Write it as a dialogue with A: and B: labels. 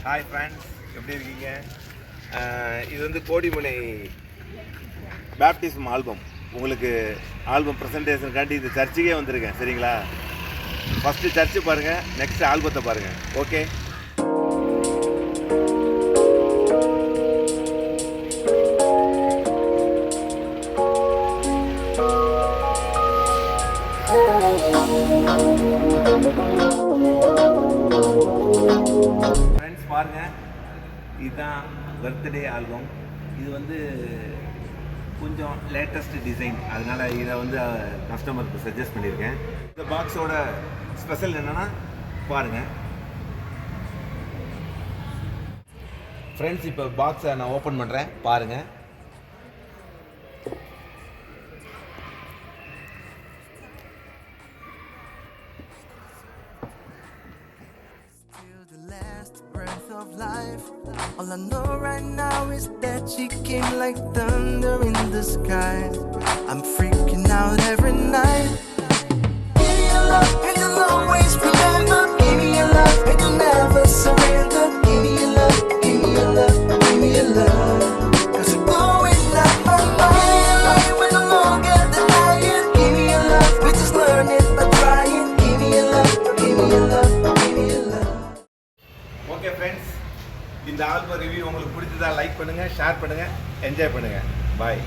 A: Hi friends, எப்படி இருக்கீங்க? இது வந்து கோடிமலை பேப்டிசம் ஆல்பம். உங்களுக்கு ஆல்பம் ப்ரெசன்டேஷனுக்காண்டி இது சர்ச்சுக்கே வந்திருக்கேன். சரிங்களா? ஃபஸ்ட்டு சர்ச்சு பாருங்கள், நெக்ஸ்ட் ஆல்பத்தை பாருங்கள். ஓகே. ஃப்ரெண்ட்ஸ் பாருங்கள், இதுதான் பர்த்டே ஆல்பம். இது வந்து கொஞ்சம் லேட்டஸ்ட் டிசைன், அதனால் இதை வந்து கஸ்டமருக்கு சஜஸ்ட் பண்ணியிருக்கேன். இந்த பாக்ஸோட ஸ்பெஷல் என்னென்னா பாருங்கள் ஃப்ரெண்ட்ஸ். இப்போ பாக்ஸை நான் ஓப்பன் பண்ணுறேன், பாருங்கள்.
B: All I know right now is that she came like thunder in the sky. I'm freaking out every night. Give me your love and you'll always remember. Give me your love and you'll never surrender. Give me your love, give me your love, give me your love. Cause you're going out my mind. We're no longer denying. Give me your love, we're just learning by trying. Give me your love, give me your love, give me your love.
A: Okay friends, இந்த album review உங்களுக்கு பிடிச்சதா like பண்ணுங்கள், share பண்ணுங்கள், enjoy பண்ணுங்கள். பாய்.